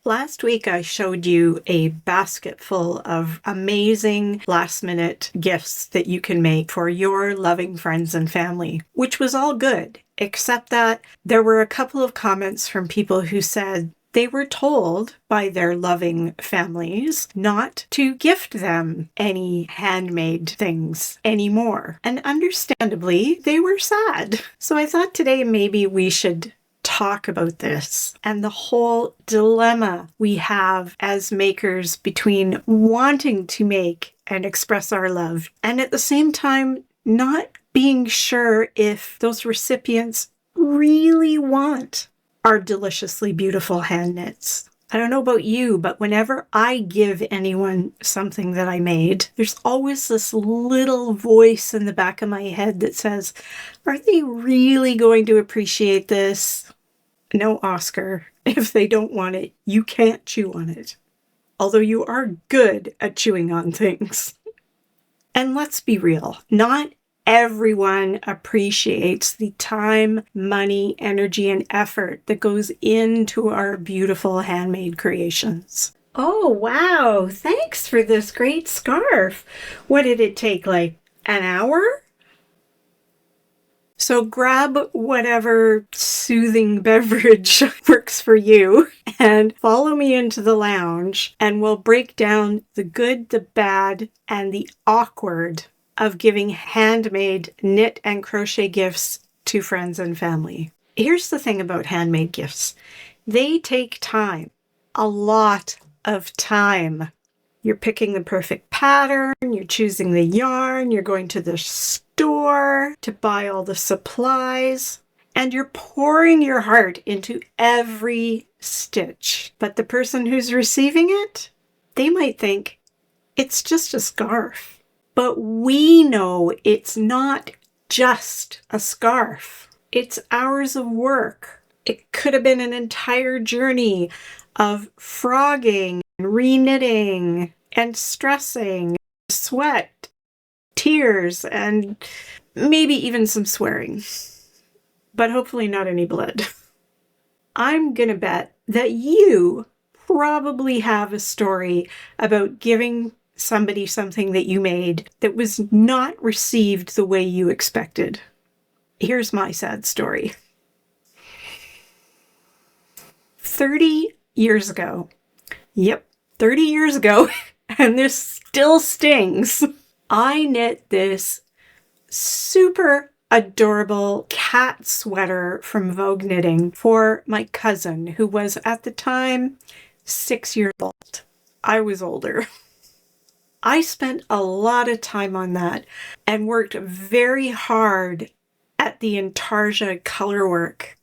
Last week, I showed you a basket full of amazing last-minute gifts that you can make for your loving friends and family, which was all good, except that there were a couple of comments from people who said they were told by their loving families not to gift them any handmade things anymore. And understandably, they were sad. So I thought today maybe we should talk about this and the whole dilemma we have as makers between wanting to make and express our love and at the same time not being sure if those recipients really want our deliciously beautiful hand knits. I don't know about you, but whenever I give anyone something that I made, there's always this little voice in the back of my head that says, are they really going to appreciate this? No, Oscar, if they don't want it, you can't chew on it. Although you are good at chewing on things. And let's be real, not everyone appreciates the time, money, energy, and effort that goes into our beautiful handmade creations. Oh, wow. Thanks for this great scarf. What did it take, like an hour? So grab whatever soothing beverage works for you and follow me into the lounge and we'll break down the good, the bad, and the awkward of giving handmade knit and crochet gifts to friends and family. Here's the thing about handmade gifts. They take time, a lot of time. You're picking the perfect pattern, you're choosing the yarn, you're going to the store to buy all the supplies, and you're pouring your heart into every stitch. But the person who's receiving it, they might think it's just a scarf. But we know it's not just a scarf. It's hours of work. It could have been an entire journey of frogging, re-knitting, and stressing, sweat, tears, and maybe even some swearing. But hopefully not any blood. I'm gonna bet that you probably have a story about giving somebody something that you made that was not received the way you expected. Here's my sad story. 30 years ago. Yep, 30 years ago, and this still stings. I knit this super adorable cat sweater from Vogue Knitting for my cousin, who was at the time 6 years old. I was older. I spent a lot of time on that and worked very hard at the intarsia color work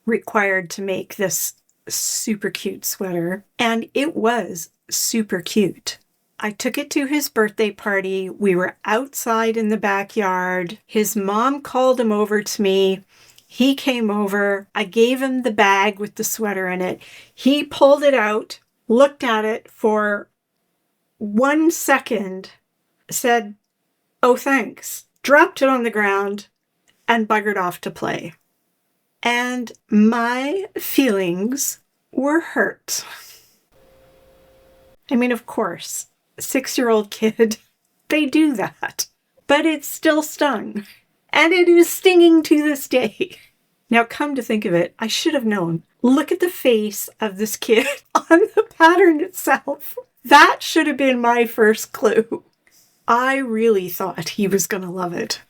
required to make this super cute sweater. And it was super cute. I took it to his birthday party. We were outside in the backyard. His mom called him over to me. He came over. I gave him the bag with the sweater in it. He pulled it out, looked at it for 1 second, said, "Oh, thanks," dropped it on the ground, and buggered off to play. And my feelings were hurt. I mean, of course, 6-year-old kid, they do that. But it still stung. And it is stinging to this day. Now, come to think of it, I should have known. Look at the face of this kid on the pattern itself. That should have been my first clue. I really thought he was going to love it.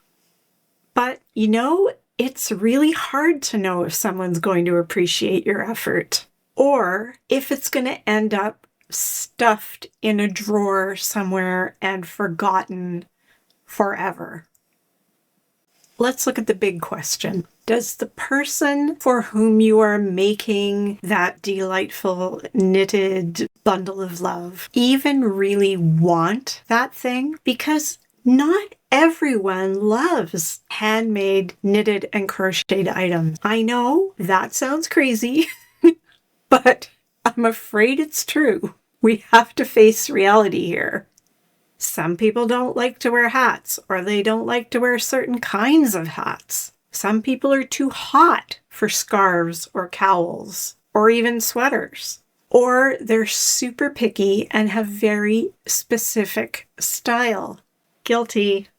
But, you know, it's really hard to know if someone's going to appreciate your effort or if it's going to end up stuffed in a drawer somewhere and forgotten forever. Let's look at the big question. Does the person for whom you are making that delightful knitted bundle of love even really want that thing? Because not everyone loves handmade, knitted, and crocheted items. I know that sounds crazy, but I'm afraid it's true. We have to face reality here. Some people don't like to wear hats, or they don't like to wear certain kinds of hats. Some people are too hot for scarves or cowls, or even sweaters. or they're super picky and have very specific style. Guilty.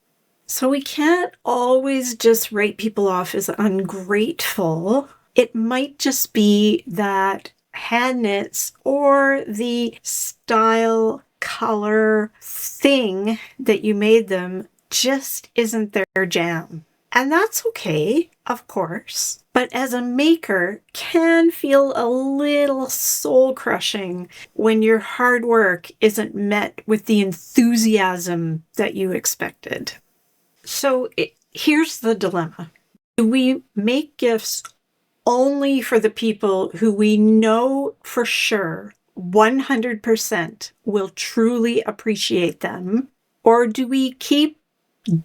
So we can't always just write people off as ungrateful. It might just be that hand knits or the style, color thing that you made them just isn't their jam. And that's okay, of course. But as a maker, can feel a little soul crushing when your hard work isn't met with the enthusiasm that you expected. So here's the dilemma. Do we make gifts only for the people who we know for sure 100% will truly appreciate them? Or do we keep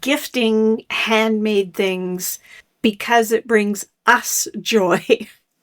gifting handmade things because it brings us joy,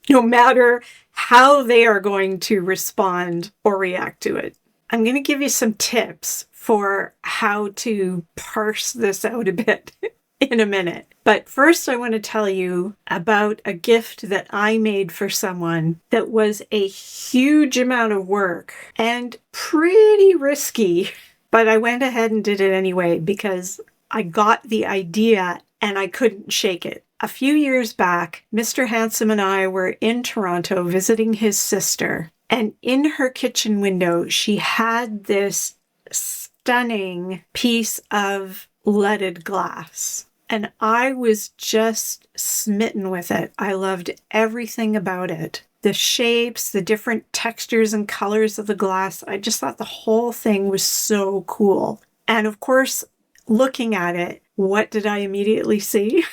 no matter how they are going to respond or react to it? I'm going to give you some tips for how to parse this out a bit in a minute. But first, I want to tell you about a gift that I made for someone that was a huge amount of work and pretty risky. But I went ahead and did it anyway because I got the idea and I couldn't shake it. A few years back, Mr. Handsome and I were in Toronto visiting his sister. And in her kitchen window, she had this stunning piece of leaded glass. And I was just smitten with it. I loved everything about it. The shapes, the different textures and colors of the glass. I just thought the whole thing was so cool. And of course, looking at it, what did I immediately see?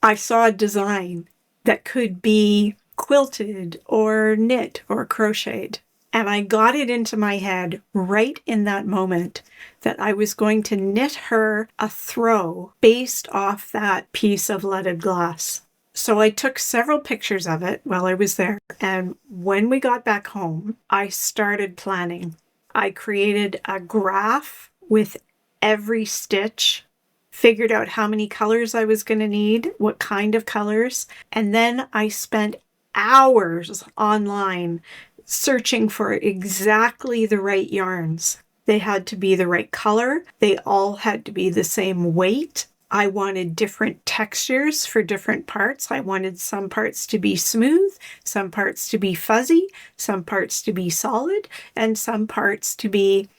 I saw a design that could be quilted or knit or crocheted. And I got it into my head right in that moment that I was going to knit her a throw based off that piece of leaded glass. So I took several pictures of it while I was there. And when we got back home, I started planning. I created a graph with every stitch, figured out how many colors I was going to need, what kind of colors. And then I spent hours online searching for exactly the right yarns. They had to be the right color. They all had to be the same weight. I wanted different textures for different parts. I wanted some parts to be smooth, some parts to be fuzzy, some parts to be solid, and some parts to be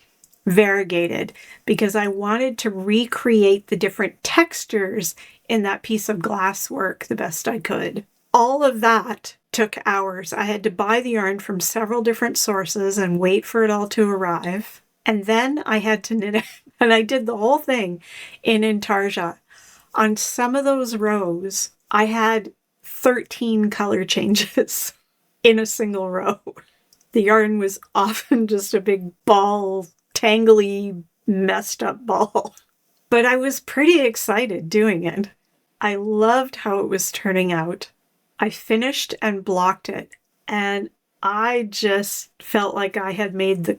variegated because I wanted to recreate the different textures in that piece of glass work the best I could. All of that took hours. I had to buy the yarn from several different sources and wait for it all to arrive. And then I had to knit it. And I did the whole thing in intarsia. On some of those rows, I had 13 color changes in a single row. The yarn was often just a big ball, tangly, messed up ball. But I was pretty excited doing it. I loved how it was turning out. I finished and blocked it, and I just felt like I had made the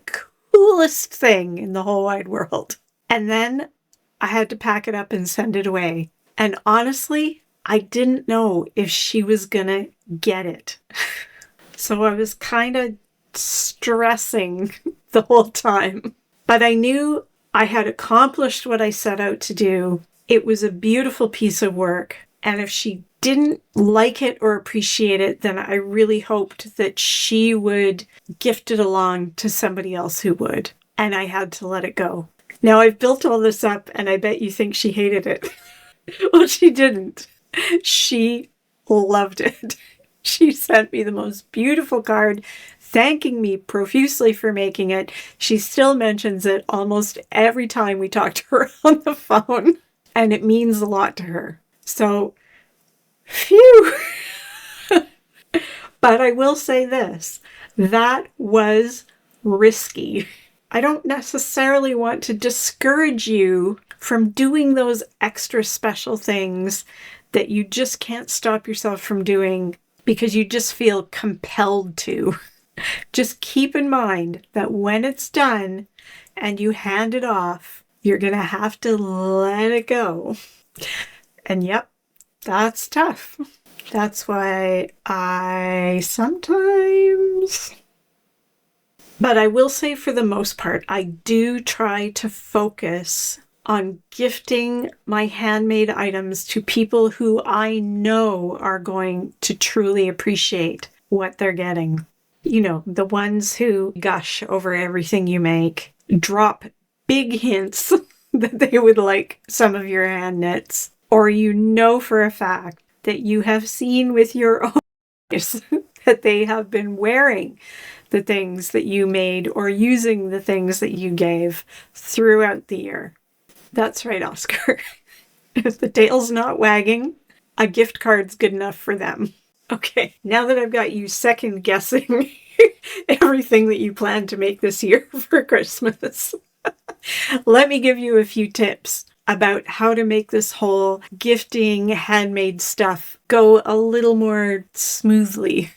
coolest thing in the whole wide world. And then I had to pack it up and send it away. And honestly, I didn't know if she was gonna get it. So I was kind of stressing the whole time. But I knew I had accomplished what I set out to do. It was a beautiful piece of work. And if she didn't like it or appreciate it, then I really hoped that she would gift it along to somebody else who would. And I had to let it go. Now I've built all this up and I bet you think she hated it. Well, she didn't. She loved it. She sent me the most beautiful card, thanking me profusely for making it. She still mentions it almost every time we talk to her on the phone. And it means a lot to her. So, phew. But I will say this, that was risky. I don't necessarily want to discourage you from doing those extra special things that you just can't stop yourself from doing because you just feel compelled to. Just keep in mind that when it's done and you hand it off, you're going to have to let it go. And yep, that's tough. That's why I sometimes But I will say for the most part, I do try to focus on gifting my handmade items to people who I know are going to truly appreciate what they're getting. You know, the ones who gush over everything you make, drop big hints that they would like some of your hand knits, or you know for a fact that you have seen with your own eyes that they have been wearing the things that you made or using the things that you gave throughout the year. That's right, Oscar. If the tail's not wagging, a gift card's good enough for them. Okay, now that I've got you second guessing everything that you plan to make this year for Christmas, let me give you a few tips about how to make this whole gifting handmade stuff go a little more smoothly.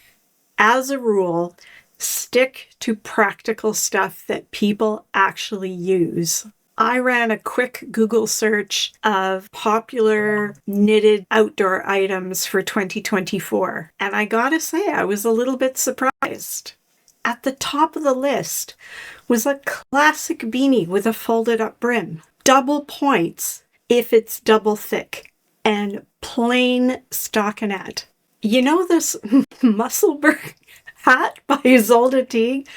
As a rule, stick to practical stuff that people actually use. I ran a quick Google search of popular knitted outdoor items for 2024, and I gotta say, I was a little bit surprised. At the top of the list was a classic beanie with a folded up brim, double points if it's double thick, and plain stockinette. You know this Musselburgh hat by Isolde Teague?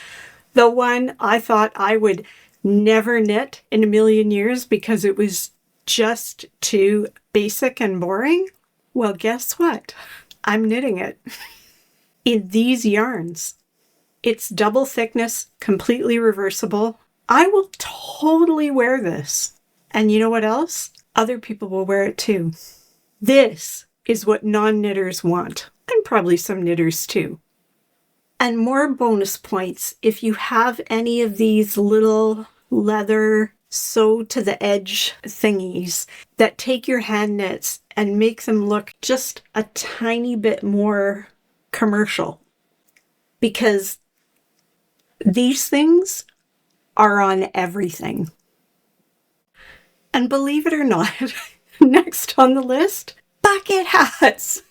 The one I thought I would never knit in a million years because it was just too basic and boring? Well, guess what? I'm knitting it in these yarns. It's double thickness, completely reversible. I will totally wear this. And you know what else? Other people will wear it too. This is what non-knitters want, and probably some knitters too. And more bonus points if you have any of these little leather sew to the edge thingies that take your hand knits and make them look just a tiny bit more commercial. Because these things are on everything. And believe it or not, next on the list, bucket hats.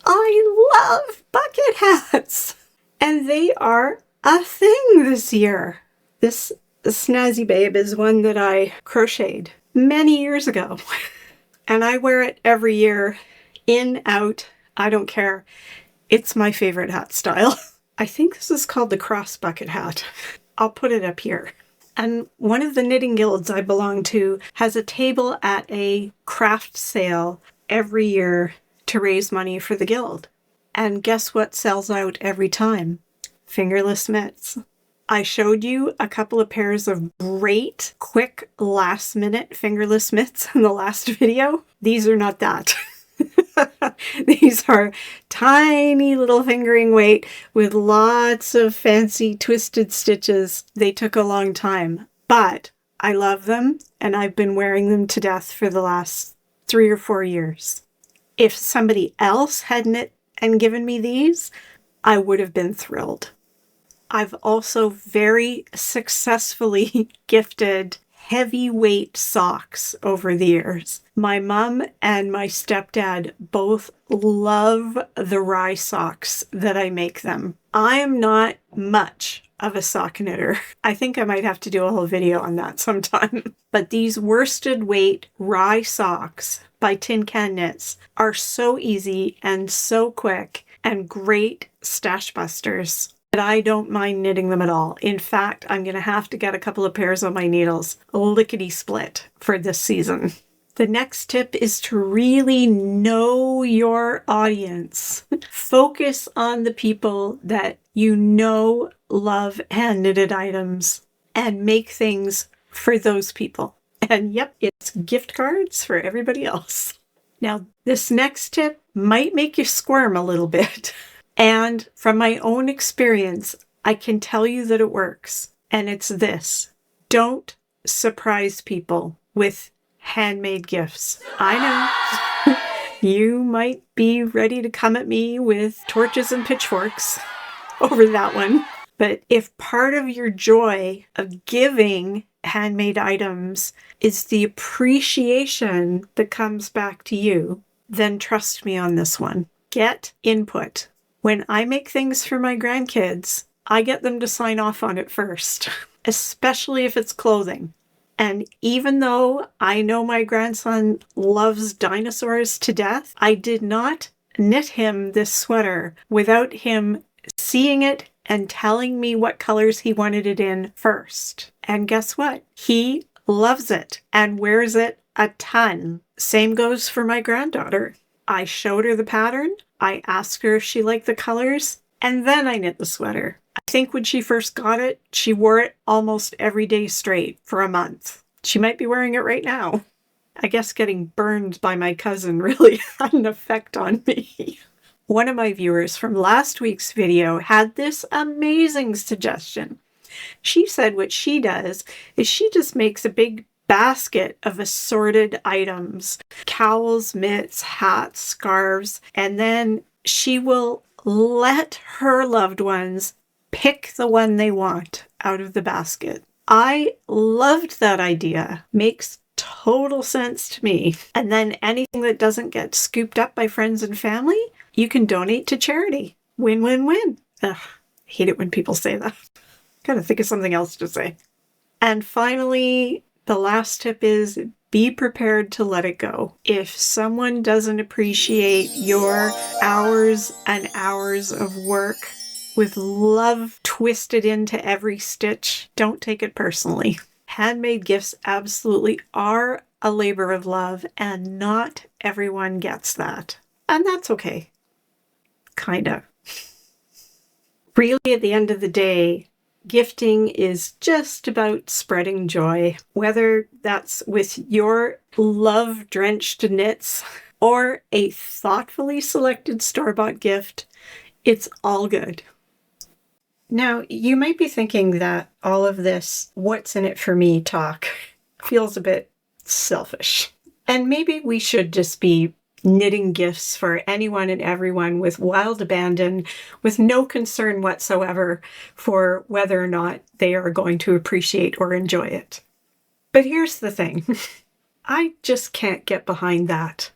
I love bucket hats. And they are a thing this year. This snazzy babe is one that I crocheted many years ago. And I wear it every year, in, out, I don't care. It's my favorite hat style. I think this is called the cross bucket hat. I'll put it up here. And one of the knitting guilds I belong to has a table at a craft sale every year to raise money for the guild. And guess what sells out every time? Fingerless mitts. I showed you a couple of pairs of great, quick, last-minute fingerless mitts in the last video. These are not that. These are tiny little fingering weight with lots of fancy twisted stitches. They took a long time, but I love them and I've been wearing them to death for the last 3 or 4 years. If somebody else had knit and given me these, I would have been thrilled. I've also very successfully gifted heavyweight socks over the years. My mom and my stepdad both love the rye socks that I make them. I am not much of a sock knitter. I think I might have to do a whole video on that sometime. But these worsted weight rye socks by Tin Can Knits are so easy and so quick and great stash busters that I don't mind knitting them at all. In fact, I'm going to have to get a couple of pairs of my needles lickety-split for this season. The next tip is to really know your audience. Focus on the people that you know love hand-knitted items and make things for those people. And yep, it's gift cards for everybody else. Now, this next tip might make you squirm a little bit. And from my own experience, I can tell you that it works. And it's this: don't surprise people with handmade gifts. I know you might be ready to come at me with torches and pitchforks over that one. But if part of your joy of giving handmade items is the appreciation that comes back to you, then trust me on this one. Get input. When I make things for my grandkids, I get them to sign off on it first, especially if it's clothing. And even though I know my grandson loves dinosaurs to death, I did not knit him this sweater without him seeing it and telling me what colors he wanted it in first. And guess what? He loves it and wears it a ton. Same goes for my granddaughter. I showed her the pattern, I asked her if she liked the colors, and then I knit the sweater. I think when she first got it, she wore it almost every day straight for a month. She might be wearing it right now. I guess getting burned by my cousin really had an effect on me. One of my viewers from last week's video had this amazing suggestion. She said what she does is she just makes a big basket of assorted items, cowls, mitts, hats, scarves, and then she will let her loved ones pick the one they want out of the basket. I loved that idea. Makes total sense to me. And then anything that doesn't get scooped up by friends and family, you can donate to charity. Win, win, win. Ugh, I hate it when people say that. Gotta think of something else to say. And finally, the last tip is be prepared to let it go. If someone doesn't appreciate your hours and hours of work with love twisted into every stitch, don't take it personally. Handmade gifts absolutely are a labor of love, and not everyone gets that. And that's okay. Kinda. Really, at the end of the day, gifting is just about spreading joy, whether that's with your love-drenched knits or a thoughtfully selected store-bought gift. It's all good. Now, you might be thinking that all of this what's in it for me talk feels a bit selfish. And maybe we should just be knitting gifts for anyone and everyone with wild abandon, with no concern whatsoever for whether or not they are going to appreciate or enjoy it. But here's the thing. I just can't get behind that.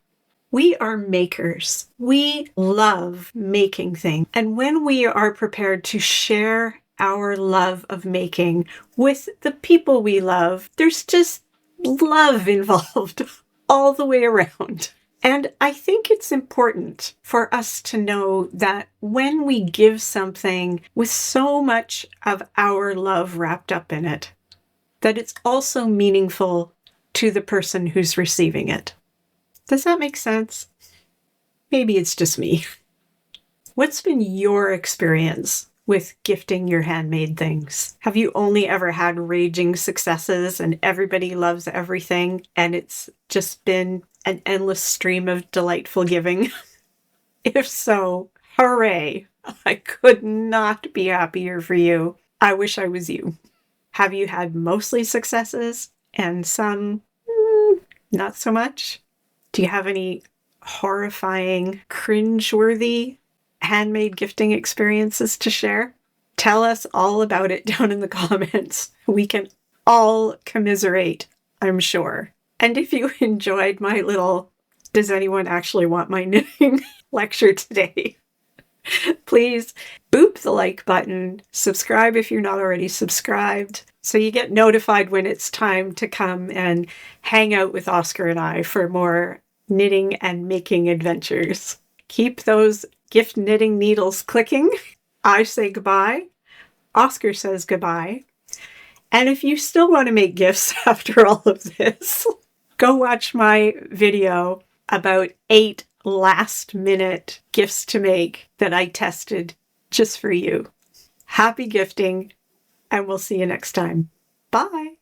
We are makers. We love making things. And when we are prepared to share our love of making with the people we love, there's just love involved all the way around. And I think it's important for us to know that when we give something with so much of our love wrapped up in it, that it's also meaningful to the person who's receiving it. Does that make sense? Maybe it's just me. What's been your experience with gifting your handmade things? Have you only ever had raging successes and everybody loves everything and it's just been an endless stream of delightful giving? If so, hooray! I could not be happier for you. I wish I was you. Have you had mostly successes and some not so much? Do you have any horrifying, cringeworthy handmade gifting experiences to share? Tell us all about it down in the comments. We can all commiserate, I'm sure. And if you enjoyed my little "Does anyone actually want my knitting" lecture today, please boop the like button, subscribe if you're not already subscribed, so you get notified when it's time to come and hang out with Oscar and I for more knitting and making adventures. Keep those gift knitting needles clicking. I say goodbye. Oscar says goodbye. And if you still want to make gifts after all of this, go watch my video about 8 last-minute gifts to make that I tested just for you. Happy gifting, and we'll see you next time. Bye!